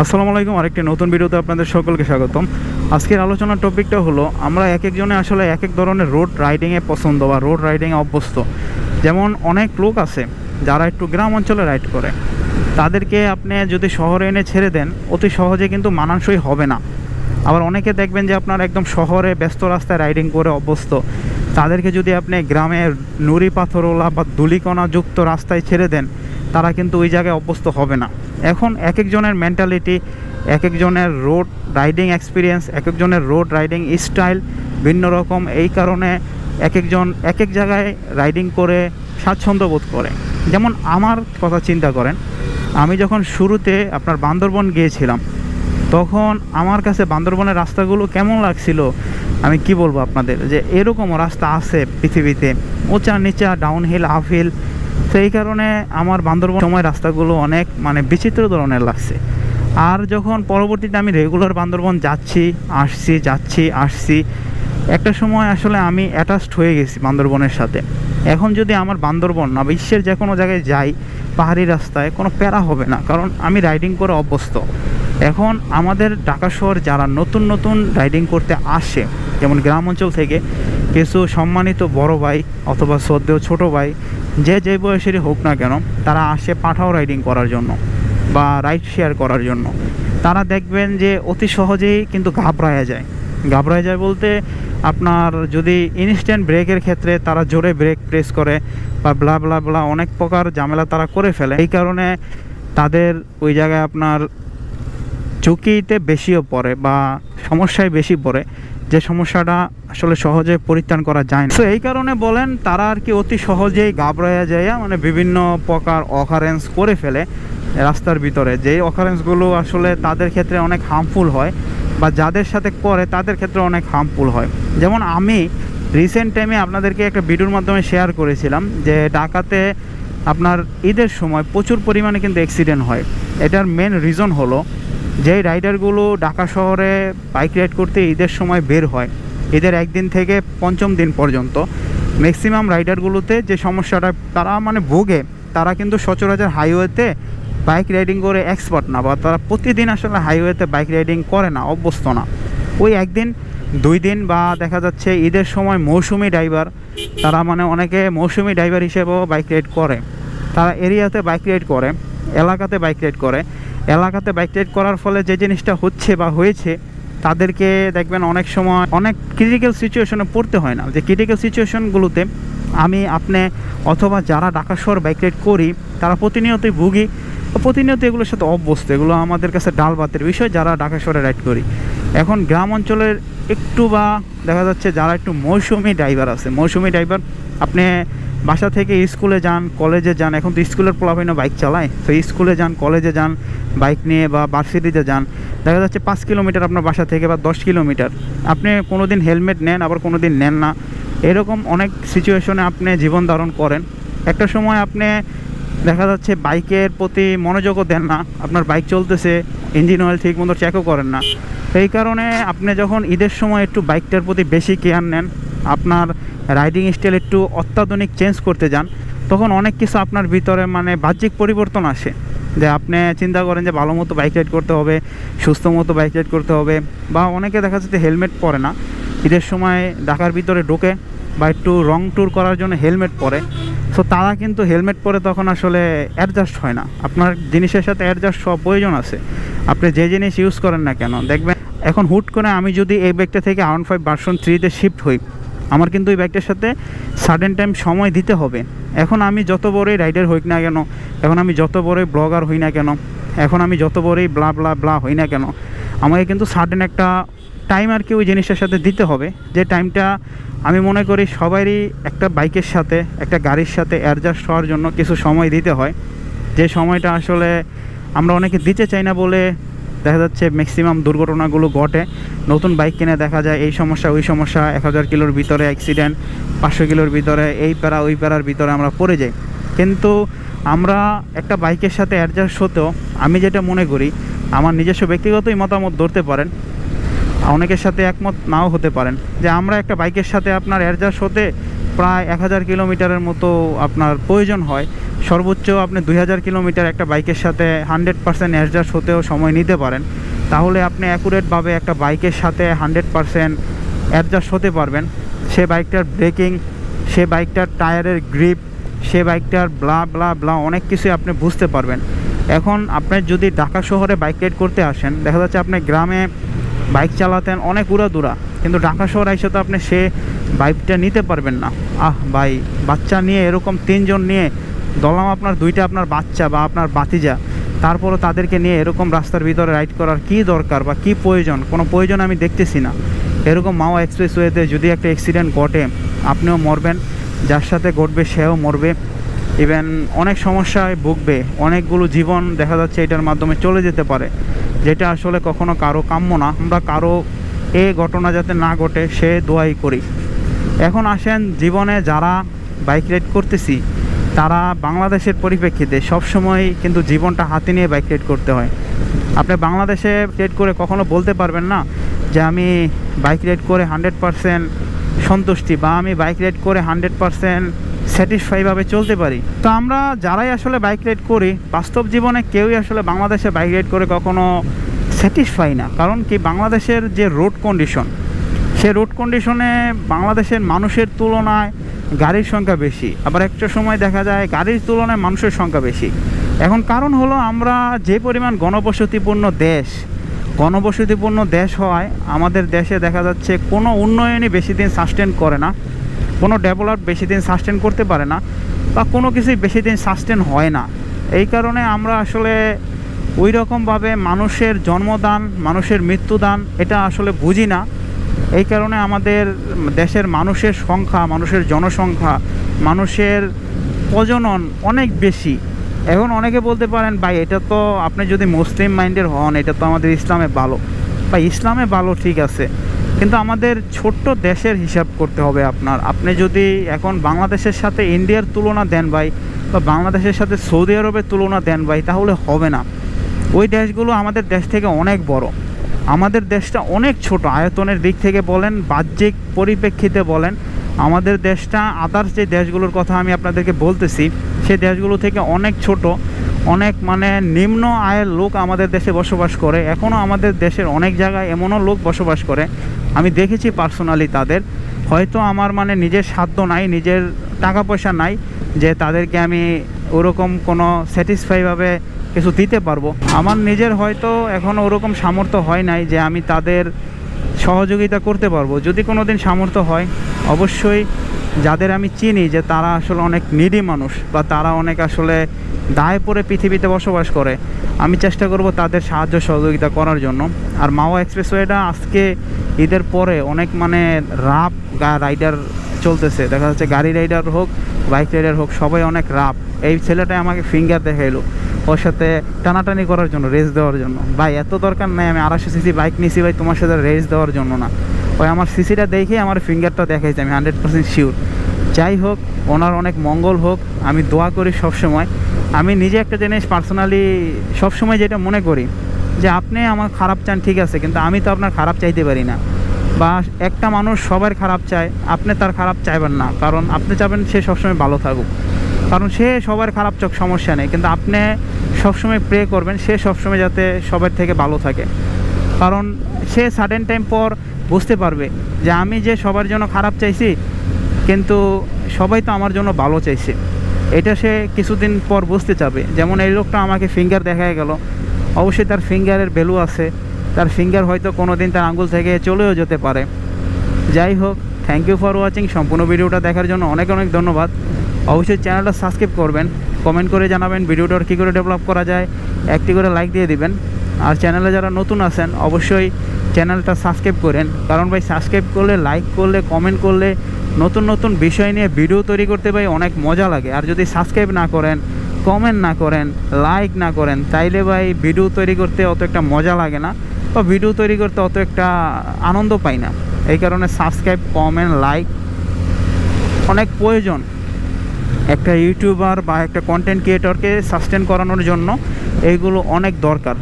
আসসালামু আলাইকুম। আরেকটি নতুন ভিডিওতে আপনাদের সকলকে স্বাগতম। আজকের আলোচনার টপিকটা হলো আমরা এক একজনে আসলে এক এক ধরনের রোড রাইডিংয়ে পছন্দ বা রোড রাইডিংয়ে অভ্যস্ত। যেমন অনেক লোক আছে যারা একটু গ্রাম অঞ্চলে রাইড করে, তাদেরকে আপনি যদি শহরে এনে ছেড়ে দেন অতি সহজে কিন্তু মানানসই হবে না। আবার অনেকে দেখবেন যে আপনার একদম শহরে ব্যস্ত রাস্তায় রাইডিং করে অভ্যস্ত, তাদেরকে যদি আপনি গ্রামের নুড়ি পাথরওয়ালা বা ধূলিকণা যুক্ত রাস্তায় ছেড়ে দেন, তারা কিন্তু ওই জায়গায় অভ্যস্ত হবে না। এখন এক একজনের মেন্টালিটি, এক একজনের রোড রাইডিং এক্সপিরিয়েন্স, এক একজনের রোড রাইডিং স্টাইল ভিন্ন রকম। এই কারণে এক একজন এক এক জায়গায় রাইডিং করে স্বাচ্ছন্দ্য বোধ করে। যেমন আমার কথা চিন্তা করেন, আমি যখন শুরুতে আপনার বান্দরবন গিয়েছিলাম, তখন আমার কাছে বান্দরবনের রাস্তাগুলো কেমন লাগছিল আমি কি বলবো আপনাদের, যে এরকমও রাস্তা আছে পৃথিবীতে, উঁচা নিচা, ডাউনহিল আপহিল। সেই কারণে আমার বান্দরবন সময় রাস্তাগুলো অনেক বিচিত্র ধরনের লাগছে। আর যখন পরবর্তীতে আমি রেগুলার বান্দরবন যাচ্ছি আসছি, একটা সময় আসলে আমি অ্যাটাচড হয়ে গেছি বান্দরবনের সাথে। এখন যদি আমার বান্দরবন না বিশ্বের যে কোনো জায়গায় যাই, পাহাড়ি রাস্তায় কোনো প্যারা হবে না, কারণ আমি রাইডিং করে অভ্যস্ত। এখন আমাদের ঢাকা শহর যারা নতুন নতুন রাইডিং করতে আসে, যেমন গ্রাম অঞ্চল থেকে কিছু সম্মানিত বড় ভাই অথবা শ্রদ্ধেয় ছোটো ভাই, যে বয়সেরই হোক না কেন, তারা আসে পাঠাও রাইডিং করার জন্য বা রাইড শেয়ার করার জন্য। তারা দেখবেন যে অতি সহজেই কিন্তু ঘাবড়ায়া যায় বলতে আপনার যদি ইনস্ট্যান্ট ব্রেকের ক্ষেত্রে তারা জোরে ব্রেক প্রেস করে বা ব্লা অনেক প্রকার ঝামেলা তারা করে ফেলে। এই কারণে তাদের ওই জায়গায় আপনার ঝুঁকিতে বেশিও পড়ে বা সমস্যায় বেশি পড়ে, যে সমস্যাটা আসলে সহজে পরিত্রাণ করা যায় না। তো এই কারণে বলেন তারা আর কি অতি সহজেই ঘাবড়াইয়া যায়, বিভিন্ন প্রকার অকারেন্স করে ফেলে রাস্তার ভিতরে। যেই অকারেন্সগুলো আসলে তাদের ক্ষেত্রে অনেক হার্মফুল হয় বা যাদের সাথে করে তাদের ক্ষেত্রে অনেক হার্মফুল হয়। যেমন আমি রিসেন্ট টাইমে আপনাদেরকে একটা ভিডিওর মাধ্যমে শেয়ার করেছিলাম যে ঢাকাতে আপনার ঈদের সময় প্রচুর পরিমাণে কিন্তু অ্যাক্সিডেন্ট হয়। এটার মেন রিজন হলো যেই রাইডারগুলো ঢাকা শহরে বাইক রাইড করতে ঈদের সময় বের হয়, ঈদের একদিন থেকে পঞ্চম দিন পর্যন্ত ম্যাক্সিমাম রাইডারগুলোতে যে সমস্যাটা তারা ভোগে, তারা কিন্তু সচরাচর হাইওয়েতে বাইক রাইডিং করে এক্সপার্ট না, বা তারা প্রতিদিন আসলে হাইওয়েতে বাইক রাইডিং করে না, অভ্যস্ত না। ওই একদিন দুই দিন বা দেখা যাচ্ছে ঈদের সময় মৌসুমি ড্রাইভার, তারা অনেকে মৌসুমি ড্রাইভার হিসেবেও বাইক রাইড করে। তারা এরিয়াতে বাইক রাইড করে, এলাকাতে বাইক রাইড করে। এলাকাতে বাইক রাইড করার ফলে যে জিনিসটা হচ্ছে বা হয়েছে, তাদেরকে দেখবেন অনেক সময় অনেক ক্রিটিক্যাল সিচুয়েশনে পড়তে হয় না। যে ক্রিটিক্যাল সিচুয়েশনগুলোতে আমি আপনি অথবা যারা ঢাকা শহর বাইক রাইড করি, তারা প্রতিনিয়তই ভুগি, প্রতিনিয়ত এগুলোর সাথে অভ্যস্ত। এগুলো আমাদের কাছে ডাল ভাতের বিষয় যারা ঢাকা শহরে রাইড করি। এখন গ্রাম অঞ্চলের একটু বা দেখা যাচ্ছে যারা একটু মৌসুমি ড্রাইভার আছে, মৌসুমি ড্রাইভার, আপনি বাসা থেকে স্কুলে যান, কলেজে যান, এখন তো স্কুলের পোলাপাইনও বাইক চালায়, তো স্কুলে যান, কলেজে যান বাইক নিয়ে বা ভার্সিটিতে যান, দেখা যাচ্ছে 5 কিলোমিটার আপনার বাসা থেকে বা 10 কিলোমিটার, আপনি কোনো দিন হেলমেট নেন, আবার কোনো দিন নেন না। এরকম অনেক সিচুয়েশনে আপনি জীবন ধারণ করেন। একটা সময় আপনি দেখা যাচ্ছে বাইকের প্রতি মনোযোগও দেন না, আপনার বাইক চলতেছে, ইঞ্জিন অয়েল ঠিক মতো চেকও করেন না। এই কারণে আপনি যখন ঈদের সময় একটু বাইকটার প্রতি বেশি কেয়ার নেন, আপনার রাইডিং স্টাইল একটু অত্যাধুনিক চেঞ্জ করতে যান, তখন অনেক কিছু আপনার ভিতরে বাহ্যিক পরিবর্তন আসে। যে আপনি চিন্তা করেন যে ভালো মতো বাইক রাইড করতে হবে, সুস্থ মতো বাইক রাইড করতে হবে। বা অনেকে দেখা যাচ্ছে হেলমেট পরে না, ঈদের সময় ঢাকার ভিতরে ঢোকে বা একটু রং ট্যুর করার জন্য হেলমেট পরে। সো তারা কিন্তু হেলমেট পরে তখন আসলে অ্যাডজাস্ট হয় না। আপনার জিনিসের সাথে অ্যাডজাস্ট হওয়া প্রয়োজন আছে। আপনি যে জিনিস ইউজ করেন না কেন, দেখবেন এখন হুট করে আমি যদি এই ব্যাগটা থেকে R15 ভার্সন 3-তে শিফট হই, আমার কিন্তু এই ব্যাগটার সাথে সাডেন টাইম সময় দিতে হবে। এখন আমি যত বড়ই রাইডার হই না কেন, এখন আমি যত বড়ই ব্লগার হই না কেন, এখন আমি যত বড়ই ব্লা হই না কেন, আমাকে কিন্তু সাডেন একটা টাইম আর কি ওই জিনিসটার সাথে দিতে হবে। যে টাইমটা আমি মনে করি সবারই একটা বাইকের সাথে, একটা গাড়ির সাথে অ্যাডজাস্ট হওয়ার জন্য কিছু সময় দিতে হয়। যে সময়টা আসলে আমরা অনেকে দিতে চাই না বলে দেখা যাচ্ছে ম্যাক্সিমাম দুর্ঘটনাগুলো ঘটে। নতুন বাইক কিনে দেখা যায় এই সমস্যা ওই সমস্যা, 1000 কিলোর ভিতরে অ্যাক্সিডেন্ট, 500 কিলোর ভিতরে এই প্যারা ওই প্যারার ভিতরে আমরা পড়ে যাই। কিন্তু আমরা একটা বাইকের সাথে অ্যাডজাস্ট হতেও আমি যেটা মনে করি, আমার নিজস্ব ব্যক্তিগতই মতামত ধরতে পারেন, অনেকের সাথে একমত নাও হতে পারেন, যে আমরা একটা বাইকের সাথে আপনার অ্যাডজাস্ট হতে প্রায় 1000 কিলোমিটারের মতো আপনার প্রয়োজন হয়। সর্বোচ্চ আপনি 2000 কিলোমিটার একটা বাইকের সাথে 100% অ্যাডজাস্ট হতেও সময় নিতে পারেন, তাহলে আপনি অ্যাকুরেটভাবে একটা বাইকের সাথে 100% অ্যাডজাস্ট হতে পারবেন। সে বাইকটার ব্রেকিং, সে বাইকটার টায়ারের গ্রিপ, সে বাইকটার ব্লা ব্লা ব্লা অনেক কিছুই আপনি বুঝতে পারবেন। এখন আপনি যদি ঢাকা শহরে বাইক রাইড করতে আসেন, দেখা যাচ্ছে আপনি গ্রামে বাইক চালাতেন অনেক উড়াদুরা, কিন্তু ঢাকা শহরে এসে তো আপনি সে বাইকটা নিতে পারবেন না। ভাই, বাচ্চা নিয়ে এরকম 3 জন নিয়ে দলাম, আপনার 2টা আপনার বাচ্চা বা আপনার বাতিজা, তারপরও তাদেরকে নিয়ে এরকম রাস্তার ভিতরে রাইড করার কী দরকার বা কী প্রয়োজন? কোনো প্রয়োজন আমি দেখতেছি না। এরকম মাওয়া এক্সপ্রেসওয়েতে যদি একটা অ্যাক্সিডেন্ট ঘটে, আপনিও মরবেন, যার সাথে ঘটবে সেও মরবে, ইভেন অনেক সমস্যায় ভুগবে, অনেকগুলো জীবন দেখা যাচ্ছে এটার মাধ্যমে চলে যেতে পারে, যেটা আসলে কখনো কারো কাম্য না। আমরা কারো এই ঘটনা যাতে না ঘটে সে দোয়াই করি। এখন আসেন, জীবনে যারা বাইক রাইড করতেছি তারা বাংলাদেশের পরিপ্রেক্ষিতে সবসময় কিন্তু জীবনটা হাতে নিয়ে বাইক রাইড করতে হয়। আপনি বাংলাদেশে রাইড করে কখনো বলতে পারবেন না যে আমি বাইক রাইড করে 100% সন্তুষ্টি বা আমি বাইক রাইড করে 100% স্যাটিসফাইভাবে চলতে পারি। তো আমরা যারাই আসলে বাইক রাইড করি, বাস্তব জীবনে কেউই আসলে বাংলাদেশে বাইক রাইড করে কখনো স্যাটিসফাই না। কারণ কি, বাংলাদেশের যে রোড কন্ডিশন, সে রোড কন্ডিশনে বাংলাদেশের মানুষের তুলনায় গাড়ির সংখ্যা বেশি, আবার একটা সময় দেখা যায় গাড়ির তুলনায় মানুষের সংখ্যা বেশি। এখন কারণ হলো আমরা যে পরিমাণ ঘনবসতিপূর্ণ দেশ হওয়ায় আমাদের দেশে দেখা যাচ্ছে কোনো উন্নয়নই বেশি দিন সাস্টেন করে না, কোনো ডেভেলপ বেশি দিন সাস্টেন করতে পারে না, বা কোনো কিছুই বেশি দিন সাস্টেন হয় না। এই কারণে আমরা আসলে ওই রকমভাবে মানুষের জন্মদান, মানুষের মৃত্যুদান এটা আসলে বুঝি না। এই কারণে আমাদের দেশের মানুষের সংখ্যা, মানুষের জনসংখ্যা, মানুষের প্রজনন অনেক বেশি। এখন অনেকে বলতে পারেন, ভাই এটা তো আপনি যদি মুসলিম মাইন্ডের হন, এটা তো আমাদের ইসলামে ভালো। বা ইসলামে ভালো ঠিক আছে, কিন্তু আমাদের ছোট্ট দেশের হিসাব করতে হবে আপনার। আপনি যদি এখন বাংলাদেশের সাথে ইন্ডিয়ার তুলনা দেন ভাই, বা বাংলাদেশের সাথে সৌদি আরবের তুলনা দেন ভাই, তাহলে হবে না। ওই দেশগুলো আমাদের দেশ থেকে অনেক বড়, আমাদের দেশটা অনেক ছোট। আয়তনের দিক থেকে বলেন, বাহ্যিক পরিপ্রেক্ষিতে বলেন, আমাদের দেশটা আদার্স যে দেশগুলোর কথা আমি আপনাদেরকে বলতেছি, সেই দেশগুলো থেকে অনেক ছোট, অনেক মানে নিম্ন আয়ের লোক আমাদের দেশে বসবাস করে। এখনও আমাদের দেশের অনেক জায়গায় এমনও লোক বসবাস করে, আমি দেখেছি পার্সোনালি তাদের। হয়তো আমার মানে নিজের সাধ্য নাই, নিজের টাকা পয়সা নাই যে তাদেরকে আমি ওরকম কোনো স্যাটিসফাইভাবে কিছু দিতে পারবো। আমার নিজের হয়তো এখনও ওরকম সামর্থ্য হয় নাই যে আমি তাদের সহযোগিতা করতে পারবো। যদি কোনো দিন সামর্থ্য হয়, অবশ্যই যাদের আমি চিনি যে তারা আসলে অনেক নিডি মানুষ, বা তারা অনেক আসলে দায়ে পড়ে পৃথিবীতে বসবাস করে, আমি চেষ্টা করব তাদের সাহায্য সহযোগিতা করার জন্য। আর মাওয়া এক্সপ্রেসওয়েটা আজকে ঈদের পরে অনেক মানে রাফ রাইডার চলতেছে, দেখা যাচ্ছে গাড়ি রাইডার হোক, বাইক রাইডার হোক, সবাই অনেক রাফ। এই ছেলেটাই আমাকে ফিঙ্গার দেখাইলো ওর সাথে টানাটানি করার জন্য, রেস দেওয়ার জন্য। ভাই এত দরকার নাই, আমি 250 সিসি বাইক নিয়েছি ভাই তোমার সাথে রেস দেওয়ার জন্য না। ওই আমার সিসিটা দেখেই আমার ফিঙ্গারটা দেখাইছে, আমি 100% শিওর। যাই হোক, ওনার অনেক মঙ্গল হোক, আমি দোয়া করি সবসময়। আমি নিজে একটা জিনিস পার্সোনালি সবসময় যেটা মনে করি, যে আপনি আমার খারাপ চান ঠিক আছে, কিন্তু আমি তো আপনার খারাপ চাইতে পারি না। বা একটা মানুষ সবার খারাপ চায়, আপনি তার খারাপ চাইবেন না, কারণ আপনি চাবেন সে সবসময় ভালো থাকুক। কারণ সে সবার খারাপ চোখ সমস্যা নেই, কিন্তু আপনি সবসময় প্রে করবেন সে সবসময় যাতে সবার থেকে ভালো থাকে। কারণ সে সাডেন টাইম পর বুঝতে পারবে যে আমি যে সবার জন্য খারাপ চাইছি, কিন্তু সবাই তো আমার জন্য ভালো চাইছে। এটা সে কিছুদিন পর বুঝতে চাবে। যেমন এই লোকটা আমাকে ফিঙ্গার দেখায় গেল, অবশ্যই তার ফিঙ্গারের ভ্যালু আছে, তার ফিঙ্গার হয়তো কোনো দিন তার আঙ্গুল থেকে চলেও যেতে পারে। যাই হোক, থ্যাংক ইউ ফর ওয়াচিং। সম্পূর্ণ ভিডিওটা দেখার জন্য অনেক অনেক ধন্যবাদ। অবশ্যই চ্যানেলটা সাবস্ক্রাইব করবেন, কমেন্ট করে জানাবেন ভিডিওটার কী করে ডেভেলপ করা যায়, একটি করে লাইক দিয়ে দিবেন। আর চ্যানেলে যারা নতুন আছেন অবশ্যই চ্যানেলটা সাবস্ক্রাইব করেন, কারণ ভাই সাবস্ক্রাইব করলে, লাইক করলে, কমেন্ট করলে নতুন নতুন বিষয় নিয়ে ভিডিও তৈরি করতে ভাই অনেক মজা লাগে। আর যদি সাবস্ক্রাইব না করেন, কমেন্ট না করেন, লাইক না করেন, তাইলে ভাই ভিডিও তৈরি করতে অত একটা মজা লাগে না, বা ভিডিও তৈরি করতে অত একটা আনন্দ পাই না। এই কারণে সাবস্ক্রাইব, কমেন্ট, লাইক অনেক প্রয়োজন। একটা ইউটিউবার বা একটা কন্টেন্ট ক্রিয়েটরকে সাস্টেন করানোর জন্য এইগুলো অনেক দরকার।